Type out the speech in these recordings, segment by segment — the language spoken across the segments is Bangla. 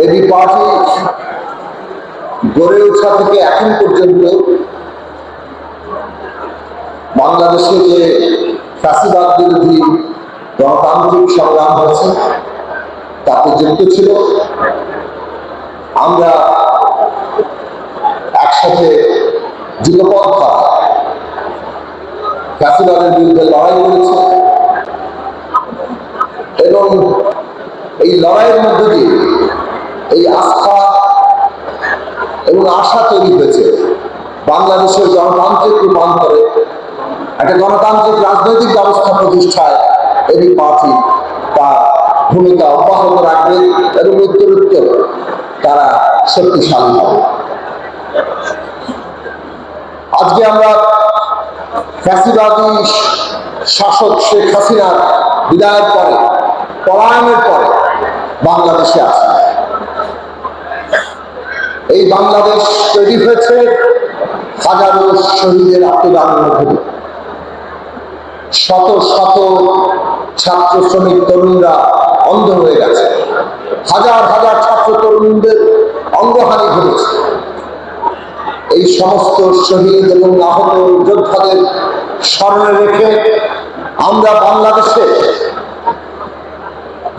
এবি পার্টি গড়ে ওঠা থেকে এখন পর্যন্ত বাংলাদেশে যে ফ্যাসিবাদ বিরোধী গণতান্ত্রিক সংগ্রাম হয়েছে তাতে যুক্ত ছিল। আমরা একসাথে যুগপন্থা ফ্যাসিবাদের বিরুদ্ধে লড়াই করেছি এবং এই লড়াইয়ের মধ্যে দিয়ে এই আস্থা এবং আশা তৈরি হয়েছে বাংলাদেশের গণতান্ত্রিক রূপান্তরে একটা গণতান্ত্রিক রাজনৈতিক ব্যবস্থা প্রতিষ্ঠায় এবি পার্টি তার ভূমিকা অব্যাহত রাখবে এবং উত্তরোত্তর তারা শক্তিশালী হবে। আজকে আমরা ফ্যাসিবাদী শাসক শেখ হাসিনার বিদায়ের পরে, পলায়নের পরে বাংলাদেশে আছি। এই বাংলাদেশ তৈরি হয়েছে হাজারো শহীদের আত্মদানের মধ্যে দিয়ে। শত শত ছাত্র শ্রমিক তরুণরা অন্ধ হয়ে গেছে, হাজার হাজার ছাত্র তরুণদের অঙ্গহানি ঘটেছে। এই সমস্ত শহীদ এবং আহত যোদ্ধাদের স্মরণে রেখে আমরা বাংলাদেশে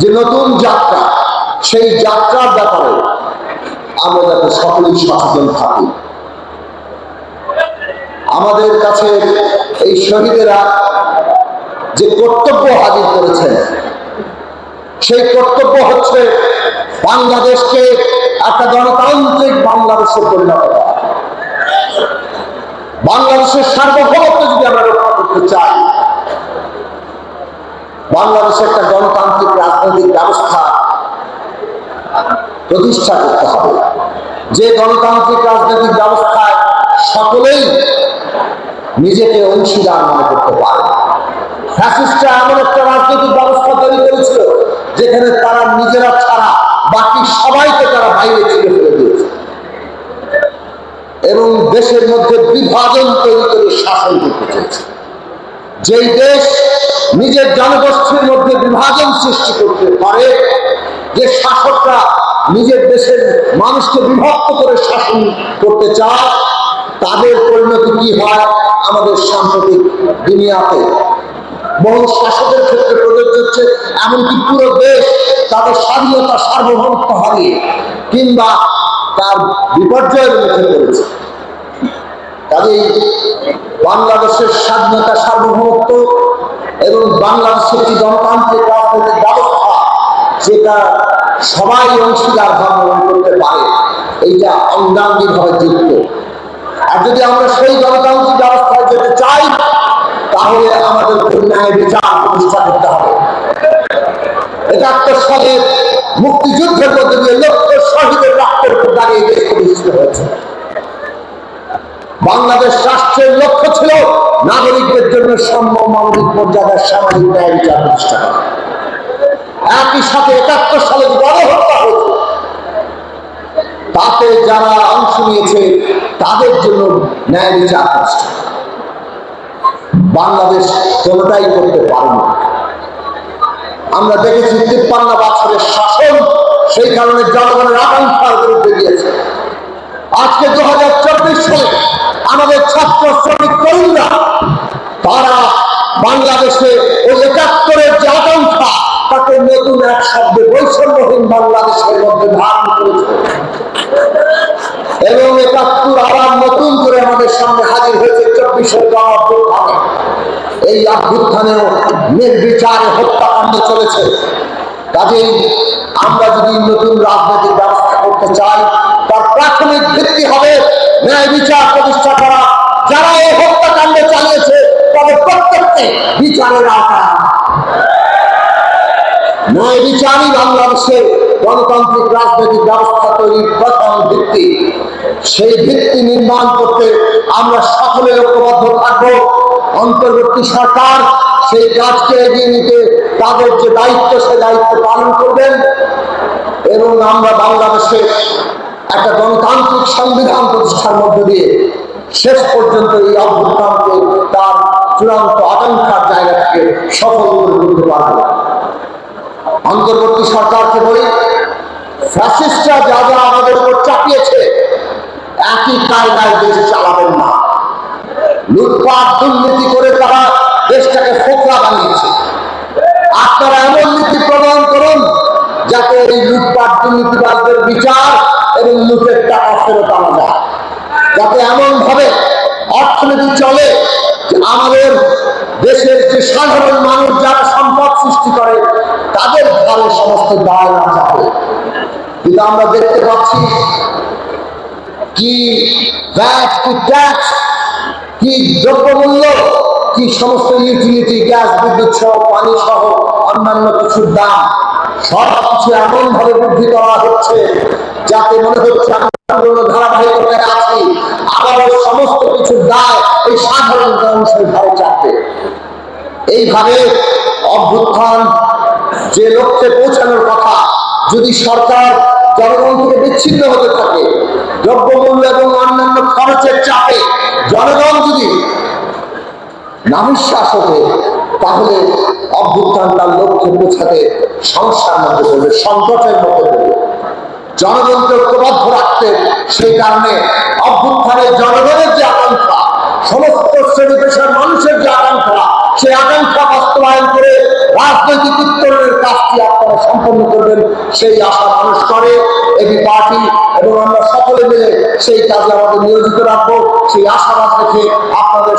যে নতুন যাত্রা, সেই যাত্রার ব্যাপারে আমরা যাতে সকলেই সচেতন থাকি। আমাদের কাছে এই শহীদেরা যে কর্তব্য হাজির করেছেন, সেই কর্তব্য হচ্ছে বাংলাদেশকে একটা গণতান্ত্রিক বাংলাদেশে পরিণত করা। বাংলাদেশের সার্বভৌমত্ব যদি আমরা রক্ষা করতে চাই, বাংলাদেশে একটা গণতান্ত্রিক রাজনৈতিক ব্যবস্থা প্রতিষ্ঠা করতে হবে, যে গণতান্ত্রিক রাজনৈতিক ব্যবস্থায় সকলেই নিজেকে অংশীদার মনে করতে পারে। ফ্যাসিস্টরা এমন একটা রাজনৈতিক ব্যবস্থা তৈরি করেছিল যেখানে তারা নিজেরা ছাড়া বাকি সবাইকে তারা বাইরে ছিঁড়ে ফেলে দিয়েছে এবং দেশের মধ্যে বিভাজন তৈরি করে শাসন করতে চেয়েছে। যেই দেশ নিজের জনগোষ্ঠীর মধ্যে বিভাজন সৃষ্টি করতে পারে, যে শাসকরা নিজের দেশের মানুষকে বিভক্ত করে শাসন করতে চায়, তাদের পরিণতি কি হয় আমাদের সাম্প্রতিক দুনিয়াতে বহু শাসকের ক্ষেত্রে প্রযোজ্য হচ্ছে। এমনকি পুরো দেশ তাদের স্বাধীনতা সার্বভৌমত্ব হারিয়ে কিংবা তার বিপর্যয়ের মুখে পড়েছে। কাজেই বাংলাদেশের স্বাধীনতা সার্বভৌমত্ব এবং বাংলাদেশের একটি গণতান্ত্রিক রাজনৈতিক ব্যবস্থা যেটা সবাই অংশীদার ভাবে করতে পারে, এইটা অঙ্গাঙ্গিকভাবে যুক্ত। আর যদি আমরা সেই গণতান্ত্রিক ব্যবস্থায় যেতে চাই, তাহলে আমাদের ন্যায় বিচার প্রতিষ্ঠা করতে হবে। ৭১ সালে মুক্তিযুদ্ধের মধ্যে দিয়ে লক্ষ শহীদের রক্তের উপর দাঁড়িয়ে দেশ প্রতিষ্ঠিত হয়েছে। বাংলাদেশ রাষ্ট্রের লক্ষ্য ছিল নাগরিকদের জন্য সাম্য, মানবিক মর্যাদার সামাজিক ন্যায় বিচার প্রতিষ্ঠা করা। একই সাথে ৭১ সালে গণহত্যা হয়েছে, তাতে যারা অংশ নিয়েছে তাদের জন্য ন্যায় বিচার প্রতিষ্ঠা। বাংলাদেশ কোনটাই করতে পারেনি। আমরা দেখেছি ৫৩ বছরের শাসন সেই কারণে জনগণের আকাঙ্ক্ষার বিরুদ্ধে গিয়েছে। আজকে ২০২৪ সালে আমাদের ছাত্র শ্রমিক তরুণরা তারা বাংলাদেশে ওই ৭১-এর যে আকাঙ্ক্ষা, তাকে নতুন এক শব্দে বৈষম্যহীন বাংলাদেশের মধ্যে ধারণ করেছে এবং ৭১ আবার নতুন করে আমাদের সামনে হাজির হয়েছে ২৪-এর গণঅভ্যুত্থানে। এই অভ্যুত্থানেও নির্বিচারে হত্যাকাণ্ড চলেছে। কাজেই আমরা যদি নতুন রাজনৈতিক ব্যবস্থা করতে চাই, তার প্রাথমিক ভিত্তি হবে ন্যায় বিচার প্রতিষ্ঠা করা। যারা এই হত্যাকাণ্ড চালিয়েছে তাদের প্রত্যেককে বিচারের আওতায় আনা। ন্যায় বিচারই বাংলাদেশের গণতান্ত্রিক রাজনৈতিক ব্যবস্থা তৈরির প্রথম ভিত্তি। সেই ভিত্তি নির্মাণ করতে আমরা সকলে ঐক্যবদ্ধ থাকবো। অন্তর্বর্তী সরকার সেই কাজকে এগিয়ে নিতে তাদের যে দায়িত্ব, সে দায়িত্ব পালন করবেন এবং আমরা বাংলাদেশে একটা গণতান্ত্রিক সংবিধান প্রতিষ্ঠার মধ্য দিয়ে শেষ পর্যন্ত এই অভ্যুত্থানকে তার চূড়ান্ত আকাঙ্ক্ষার জায়গা থেকে সফল করে তুলতে পারব। অন্তর্বর্তী সরকারকে বলি, ফ্যাসিস্টরা যা যা আমাদের উপর চাপিয়েছে একই কায়দায় দেশ চালাবেন না। লুটপাট দুর্নীতি করে তারা দেশটাকে ফোকলা বানিয়েছে। আপনারা এমন নীতি প্রণয়ন করুন যাতে এই লুটপাট দুর্নীতিবাদদের বিচার এবং লুটের টাকা ফেরত আনা যায়, যাতে এমন ভাবে অর্থনীতি চলে যে আমাদের দেশের যে সাধারণ মানুষ যারা সম্পদ সৃষ্টি করে তাদের ঘরে সমস্ত দায় না চাপে। কিন্তু আমরা দেখতে পাচ্ছি কি ভ্যাট, কি ট্যাক্স, কি দ্রব্যমূল্য, কি সমস্ত ইউটিলিটি, গ্যাস, বিদ্যুৎ সহ, পানি সহ অন্যান্য কিছুর দাম সবকিছু এমন ভাবে বৃদ্ধি করা হচ্ছে যাতে মনে হচ্ছে আমরা ধারাবাহিকতায় আছি, আবার সমস্ত কিছুর দায় এই সাধারণ মানুষের ঘরে চাপবে। এইভাবে অভ্যুত্থান যে লক্ষ্যে পৌঁছানোর কথা, যদি সরকার জনগণ থেকে বিচ্ছিন্ন হতে থাকে, দ্রব্যমূল্য এবং অন্যান্য খরচের চাপে জনগণ যদি নাভিশ্বাস হতে, তাহলে অভ্যুত্থান তার লক্ষ্যে পৌঁছাতে সমস্যার মধ্যে পড়বে, সংকটের মধ্যে পড়বে। জনগণকে ঐক্যবদ্ধ রাখতে সেই কারণে অভ্যুত্থানের জনগণের যে আকাঙ্ক্ষা, সমস্ত শ্রেণী পেশার মানুষের যে আকাঙ্ক্ষা, সেই আকাঙ্ক্ষা বাস্তবায়ন করে রাজনৈতিক উত্তরণের কাজটি আপনারা সম্পন্ন করবেন, সেই আশা মানুষ করে। এবি পার্টি এবং আমরা সকলে মিলে সেই কাজে আমাদের নিয়োজিত রাখবো। সেই আশাবাদ রেখে আপনাদের